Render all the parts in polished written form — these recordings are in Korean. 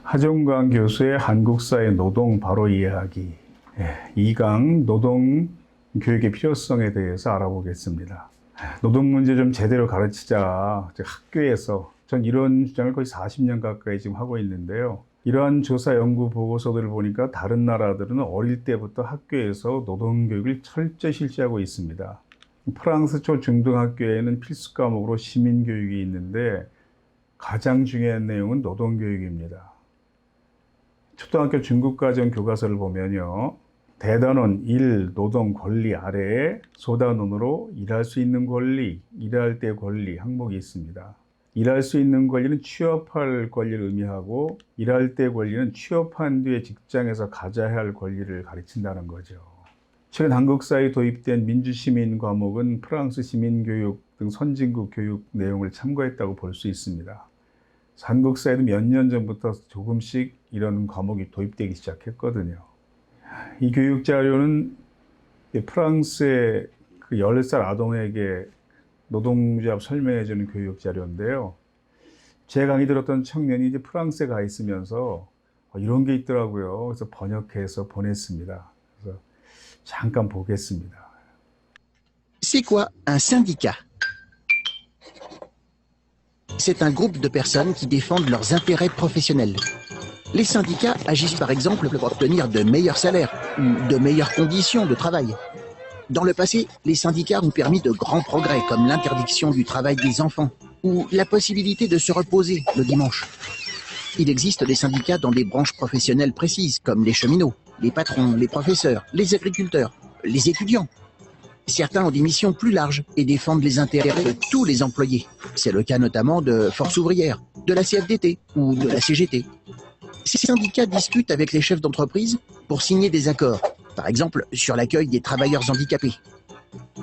하종관 교수의 한국사의 노동 바로 이해하기 2강 노동 교육의 필요성에 대해서 알아보겠습니다. 노동 문제 좀 제대로 가르치자 학교에서 전 이런 주장을 거의 40년 가까이 지금 하고 있는데요. 이러한 조사 연구 보고서들을 보니까 다른 나라들은 어릴 때부터 학교에서 노동 교육을 철저히 실시하고 있습니다. 프랑스 초중등학교에는 필수 과목으로 시민교육이 있는데 가장 중요한 내용은 노동교육입니다. 초등학교 중급과정 교과서를 보면요. 대단원 1 노동 권리 아래에 소단원으로 일할 수 있는 권리, 일할 때 권리 항목이 있습니다. 일할 수 있는 권리는 취업할 권리를 의미하고 일할 때 권리는 취업한 뒤에 직장에서 가져야 할 권리를 가르친다는 거죠. 최근 한국사회에 도입된 민주시민 과목은 프랑스 시민교육 등 선진국 교육 내용을 참고했다고 볼 수 있습니다. 한국사회도 몇 년 전부터 조금씩 이런 과목이 도입되기 시작했거든요. 이 교육 자료는 프랑스의 그 10살 아동에게 노동조합 설명해주는 교육 자료인데요. 제 강의 들었던 청년이 이제 프랑스에 가 있으면서 이런 게 있더라고요. 그래서 번역해서 보냈습니다. 그래서 잠깐 보겠습니다. C'est quoi un syndicat? C'est un groupe de personnes qui défendent leurs intérêts professionnels. Les syndicats agissent par exemple pour obtenir de meilleurs salaires ou de meilleures conditions de travail. Dans le passé, les syndicats ont permis de grands progrès comme l'interdiction du travail des enfants ou la possibilité de se reposer le dimanche. Il existe des syndicats dans des branches professionnelles précises comme les cheminots, les patrons, les professeurs, les agriculteurs, les étudiants. Certains ont des missions plus larges et défendent les intérêts de tous les employés. C'est le cas notamment de Force ouvrière, de la CFDT ou de la CGT. Ces syndicats discutent avec les chefs d'entreprise pour signer des accords, par exemple sur l'accueil des travailleurs handicapés.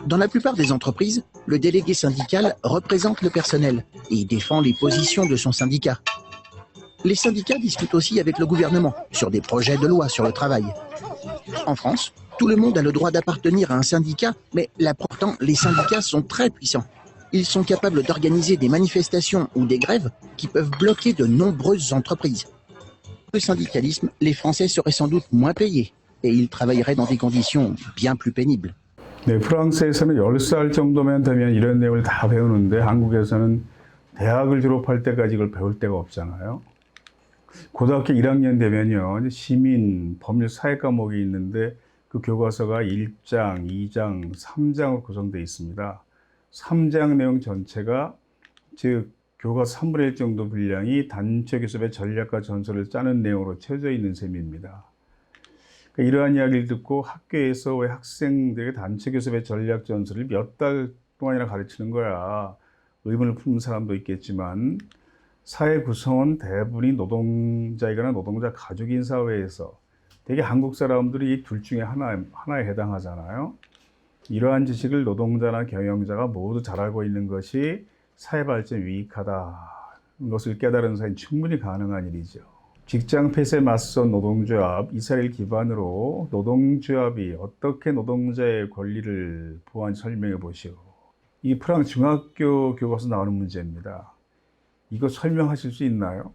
Dans la plupart des entreprises, le délégué syndical représente le personnel et défend les positions de son syndicat. Les syndicats discutent aussi avec le gouvernement sur des projets de loi sur le travail. En France, tout le monde a le droit d'appartenir à un syndicat, mais là pourtant, les syndicats sont très puissants. Ils sont capables d'organiser des manifestations ou des grèves qui peuvent bloquer de nombreuses entreprises. Le syndicalisme, les Français seraient sans doute moins payés et ils travailleraient dans des conditions bien plus pénibles. 네, 프랑스에서는 10살 정도면 되면 이런 내용을 다 배우는데 한국에서는 대학을 졸업할 때까지 이걸 배울 데가 없잖아요. 고등학교 1학년 되면요. 시민, 법률, 사회 과목이 있는데 그 교과서가 1장, 2장, 3장으로 구성되어 있습니다. 3장 내용 전체가 즉 교과서 3분의 1 정도 분량이 단체 교섭의 전략과 전술을 짜는 내용으로 채워져 있는 셈입니다. 그러니까 이러한 이야기를 듣고 학교에서 왜 학생들에게 단체 교섭의 전략 전술을 몇 달 동안이나 가르치는 거야. 의문을 품는 사람도 있겠지만 사회 구성원 대부분이 노동자이거나 노동자 가족인 사회에서 되게 한국 사람들이 이 둘 중에 하나에 해당하잖아요. 이러한 지식을 노동자나 경영자가 모두 잘 알고 있는 것이 사회 발전에 유익하다는 것을 깨달은 사회는 충분히 가능한 일이죠. 직장 폐쇄에 맞선 노동조합, 이사를 기반으로 노동조합이 어떻게 노동자의 권리를 보호하는지 설명해 보시오. 이 프랑스 중학교 교과서 나오는 문제입니다. 이거 설명하실 수 있나요?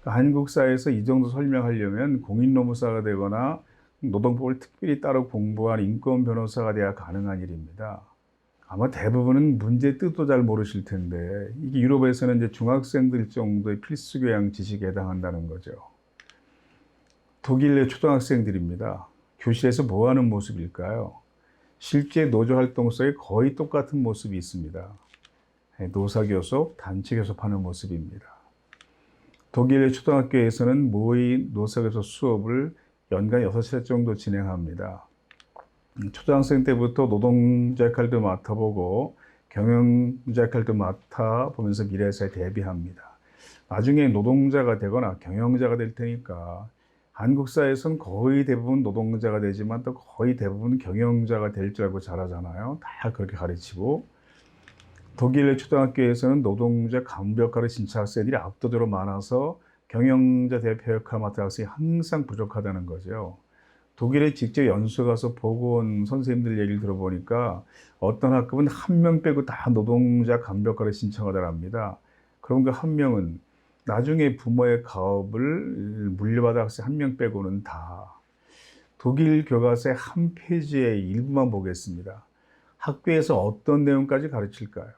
그러니까 한국 사회에서 이 정도 설명하려면 공인노무사가 되거나 노동법을 특별히 따로 공부한 인권 변호사가 돼야 가능한 일입니다. 아마 대부분은 문제 뜻도 잘 모르실 텐데 이게 유럽에서는 이제 중학생들 정도의 필수 교양 지식에 해당한다는 거죠. 독일의 초등학생들입니다. 교실에서 뭐 하는 모습일까요? 실제 노조 활동 속에 거의 똑같은 모습이 있습니다. 노사교섭, 단체 교섭하는 모습입니다. 독일의 초등학교에서는 모의 노사교섭 수업을 연간 6차례 정도 진행합니다. 초등학생 때부터 노동자 역할도 맡아보고 경영자 역할도 맡아보면서 미래사에 대비합니다. 나중에 노동자가 되거나 경영자가 될 테니까 한국 사회에서는 거의 대부분 노동자가 되지만 또 거의 대부분 경영자가 될 줄 알고 잘하잖아요. 다 그렇게 가르치고 독일의 초등학교에서는 노동자 간부 역할을 진짜 학생들이 압도적으로 많아서 경영자 대표 역할 맡은 학생이 항상 부족하다는 거죠. 독일에 직접 연수 가서 보고 온 선생님들 얘기를 들어보니까 어떤 학급은 한 명 빼고 다 노동자 간부 역할을 신청하더랍니다. 그럼 그 한 명은 나중에 부모의 가업을 물려받아 학생 한 명 빼고는 다. 독일 교과서의 한 페이지의 일부만 보겠습니다. 학교에서 어떤 내용까지 가르칠까요?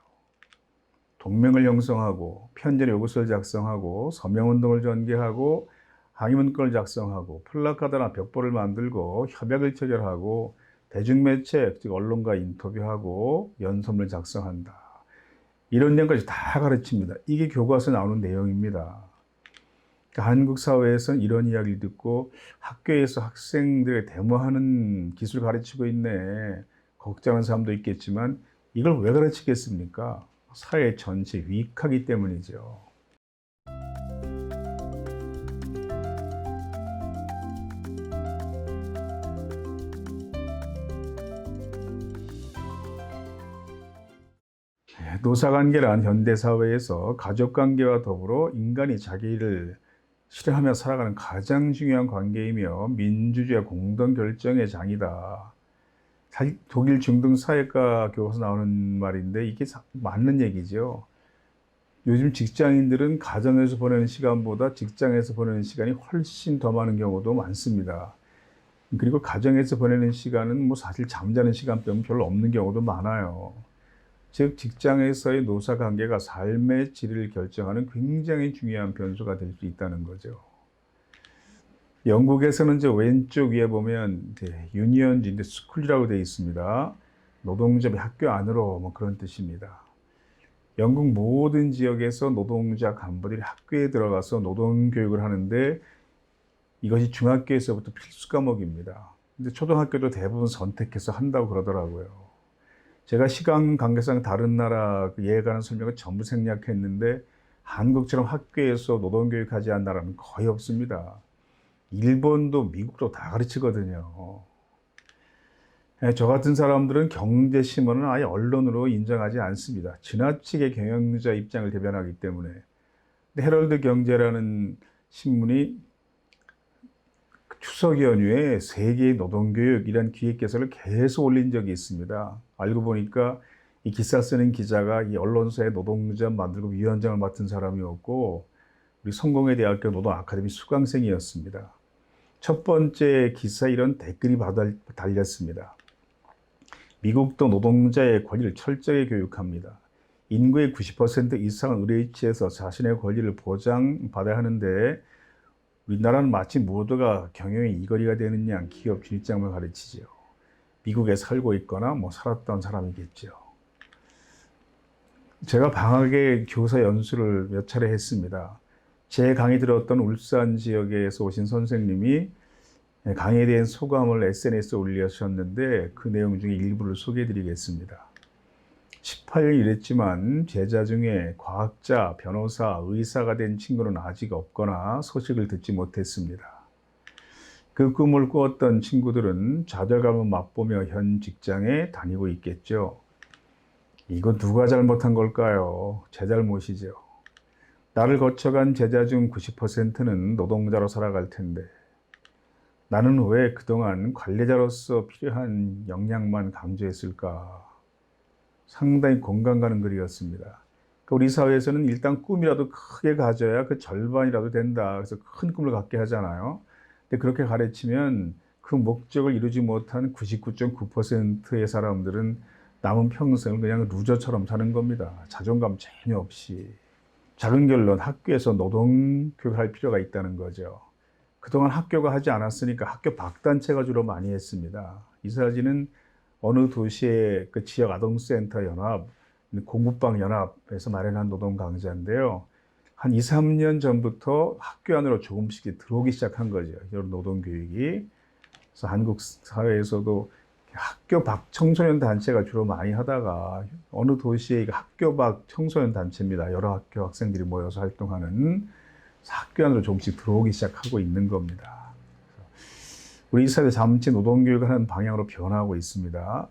동맹을 형성하고 편지나 요구서를 작성하고 서명운동을 전개하고 항의문건을 작성하고 플래카드나 벽보를 만들고 협약을 체결하고 대중매체, 즉 언론과 인터뷰하고 연설문을 작성한다. 이런 내용까지 다 가르칩니다. 이게 교과서에 나오는 내용입니다. 그러니까 한국 사회에서는 이런 이야기를 듣고 학교에서 학생들의 데모하는 기술을 가르치고 있네. 걱정하는 사람도 있겠지만 이걸 왜 가르치겠습니까? 사회 전체 위익하기 때문이죠. 노사관계란 현대사회에서 가족관계와 더불어 인간이 자기를 실현하며 살아가는 가장 중요한 관계이며 민주주의와 공동결정의 장이다. 사실 독일 중등 사회과 교과서 나오는 말인데 이게 맞는 얘기죠. 요즘 직장인들은 가정에서 보내는 시간보다 직장에서 보내는 시간이 훨씬 더 많은 경우도 많습니다. 그리고 가정에서 보내는 시간은 뭐 사실 잠자는 시간 빼면 별로 없는 경우도 많아요. 즉 직장에서의 노사 관계가 삶의 질을 결정하는 굉장히 중요한 변수가 될 수 있다는 거죠. 영국에서는 이제 왼쪽 위에 보면 유니언인데 스쿨이라고 되어 있습니다. 노동조합이 학교 안으로 뭐 그런 뜻입니다. 영국 모든 지역에서 노동자 간부들이 학교에 들어가서 노동교육을 하는데 이것이 중학교에서부터 필수 과목입니다. 근데 초등학교도 대부분 선택해서 한다고 그러더라고요. 제가 시간 관계상 다른 나라 이해 가는 설명을 전부 생략했는데 한국처럼 학교에서 노동교육하지 않은 나라는 거의 없습니다. 일본도 미국도 다 가르치거든요. 저 같은 사람들은 경제신문은 아예 언론으로 인정하지 않습니다. 지나치게 경영자 입장을 대변하기 때문에. 근데 헤럴드 경제라는 신문이 추석 연휴에 세계 노동교육이라는 기획개설을 계속 올린 적이 있습니다. 알고 보니까 이 기사 쓰는 기자가 이 언론사의 노동조합 만들고 위원장을 맡은 사람이었고 우리 성공회대학교 노동아카데미 수강생이었습니다. 첫 번째 기사에 이런 댓글이 달렸습니다. 미국도 노동자의 권리를 철저히 교육합니다. 인구의 90% 이상은 의뢰치에서 자신의 권리를 보장받아야 하는데 우리나라는 마치 모두가 경영의 이거리가 되는 양 기업 진입장을 가르치죠. 미국에 살고 있거나 뭐 살았던 사람이겠죠. 제가 방학에 교사 연수를 몇 차례 했습니다. 제 강의 들었던 울산 지역에서 오신 선생님이 강의에 대한 소감을 SNS에 올리셨는데 그 내용 중에 일부를 소개해 드리겠습니다. 18년 일했지만 제자 중에 과학자, 변호사, 의사가 된 친구는 아직 없거나 소식을 듣지 못했습니다. 그 꿈을 꾸었던 친구들은 좌절감을 맛보며 현 직장에 다니고 있겠죠. 이거 누가 잘못한 걸까요? 제 잘못이죠. 나를 거쳐간 제자 중 90%는 노동자로 살아갈 텐데 나는 왜 그동안 관리자로서 필요한 역량만 강조했을까? 상당히 공감 가는 글이었습니다. 그러니까 우리 사회에서는 일단 꿈이라도 크게 가져야 그 절반이라도 된다. 그래서 큰 꿈을 갖게 하잖아요. 근데 그렇게 가르치면 그 목적을 이루지 못한 99.9%의 사람들은 남은 평생을 그냥 루저처럼 사는 겁니다. 자존감 전혀 없이. 작은 결론, 학교에서 노동교육을 할 필요가 있다는 거죠. 그동안 학교가 하지 않았으니까 학교 박단체가 주로 많이 했습니다. 이 사진은 어느 도시의 그 지역 아동센터 연합, 공부방 연합에서 마련한 노동 강좌인데요. 한 2, 3년 전부터 학교 안으로 조금씩 들어오기 시작한 거죠. 이런 노동 교육이. 그래서 한국 사회에서도 학교 밖 청소년 단체가 주로 많이 하다가 어느 도시의 학교 밖 청소년 단체입니다. 여러 학교 학생들이 모여서 활동하는 학교 안으로 조금씩 들어오기 시작하고 있는 겁니다. 우리 사회 잠시 노동교육을 하는 방향으로 변하고 있습니다.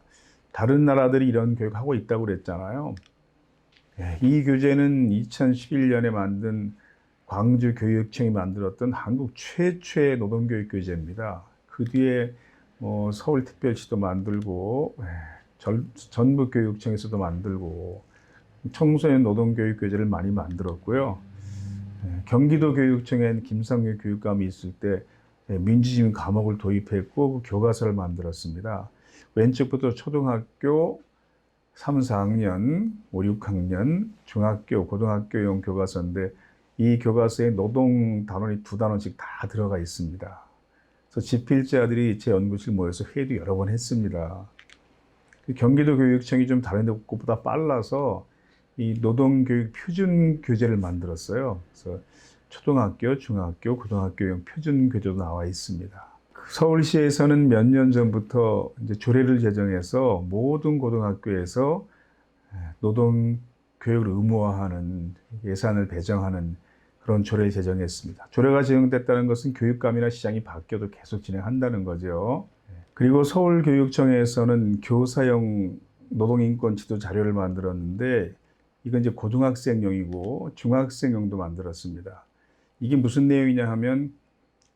다른 나라들이 이런 교육하고 있다고 그랬잖아요. 이 교재는 2011년에 만든 광주교육청이 만들었던 한국 최초의 노동교육 교재입니다. 그 뒤에 서울특별시도 만들고 전북교육청에서도 만들고 청소년 노동교육 교재를 많이 만들었고요. 경기도 교육청엔 김상규 교육감이 있을 때 민주주의 과목을 도입했고 그 교과서를 만들었습니다. 왼쪽부터 초등학교 3, 4학년, 5, 6학년, 중학교, 고등학교용 교과서인데 이 교과서에 노동 단원이 2단원씩 다 들어가 있습니다. 그래서 집필자들이 제 연구실 모여서 회의도 여러 번 했습니다. 경기도 교육청이 좀 다른 데 것보다 빨라서 이 노동교육 표준 교재를 만들었어요. 그래서 초등학교, 중학교, 고등학교용 표준 교재도 나와 있습니다. 서울시에서는 몇 년 전부터 이제 조례를 제정해서 모든 고등학교에서 노동 교육을 의무화하는 예산을 배정하는 그런 조례를 제정했습니다. 조례가 제정됐다는 것은 교육감이나 시장이 바뀌어도 계속 진행한다는 거죠. 그리고 서울교육청에서는 교사용 노동인권 지도 자료를 만들었는데 이건 이제 고등학생용이고 중학생용도 만들었습니다. 이게 무슨 내용이냐 하면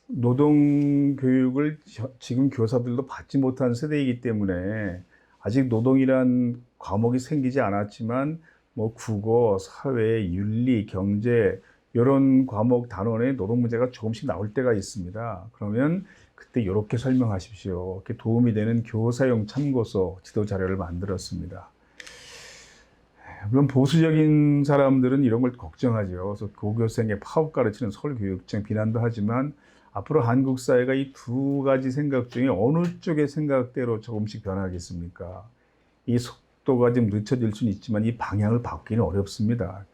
노동교육을 지금 교사들도 받지 못한 세대이기 때문에 아직 노동이란 과목이 생기지 않았지만 뭐 국어, 사회, 윤리, 경제 이런 과목 단원에 노동 문제가 조금씩 나올 때가 있습니다. 그러면 그때 이렇게 설명하십시오. 이렇게 도움이 되는 교사용 참고서 지도 자료를 만들었습니다. 물론 보수적인 사람들은 이런 걸 걱정하죠. 그래서 고교생의 파업 가르치는 서울교육청 비난도 하지만 앞으로 한국 사회가 이 두 가지 생각 중에 어느 쪽의 생각대로 조금씩 변하겠습니까? 이 속도가 좀 늦춰질 수는 있지만 이 방향을 바꾸기는 어렵습니다.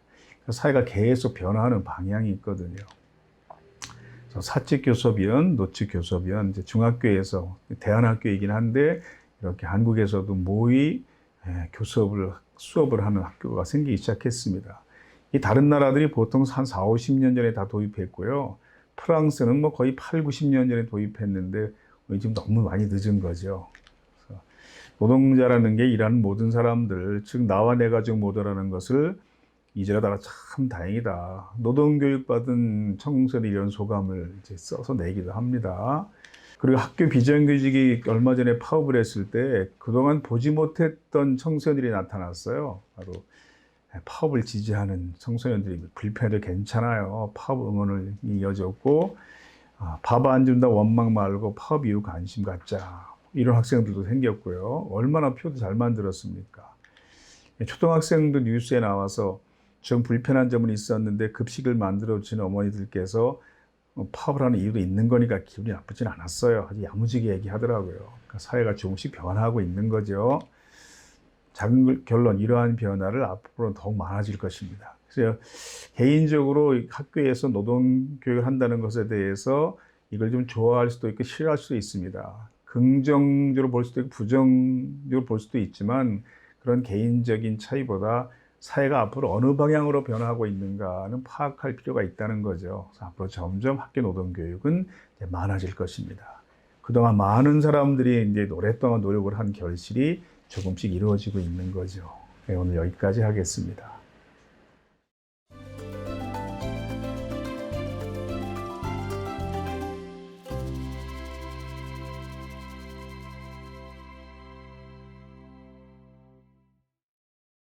사회가 계속 변화하는 방향이 있거든요. 사칙 교섭위원, 노칙 교섭위원, 이제 중학교에서 대안학교이긴 한데 이렇게 한국에서도 모의 수업을 하는 학교가 생기기 시작했습니다. 이 다른 나라들이 보통 한 4, 50년 전에 다 도입했고요. 프랑스는 뭐 거의 8, 90년 전에 도입했는데 지금 너무 많이 늦은 거죠. 노동자라는 게 일하는 모든 사람들, 즉 나와 내 가족 모두라는 것을 이제라다가 참 다행이다. 노동교육 받은 청소년이 이런 소감을 이제 써서 내기도 합니다. 그리고 학교 비정규직이 얼마 전에 파업을 했을 때 그동안 보지 못했던 청소년들이 나타났어요. 바로 파업을 지지하는 청소년들이 불편해도 괜찮아요. 파업 응원을 이어졌고 밥 안 준다 원망 말고 파업 이후 관심 갖자. 이런 학생들도 생겼고요. 얼마나 표도 잘 만들었습니까? 초등학생도 뉴스에 나와서 좀 불편한 점은 있었는데 급식을 만들어주는 어머니들께서 파업을 하는 이유도 있는 거니까 기분이 나쁘진 않았어요. 아주 야무지게 얘기하더라고요. 그러니까 사회가 조금씩 변화하고 있는 거죠. 작은 결론, 이러한 변화를 앞으로 더욱 많아질 것입니다. 그래서 개인적으로 학교에서 노동교육을 한다는 것에 대해서 이걸 좀 좋아할 수도 있고 싫어할 수도 있습니다. 긍정적으로 볼 수도 있고 부정적으로 볼 수도 있지만 그런 개인적인 차이보다 사회가 앞으로 어느 방향으로 변화하고 있는가는 파악할 필요가 있다는 거죠. 그래서 앞으로 점점 학교 노동교육은 이제 많아질 것입니다. 그동안 많은 사람들이 이제 오랫동안 노력을 한 결실이 조금씩 이루어지고 있는 거죠. 네, 오늘 여기까지 하겠습니다.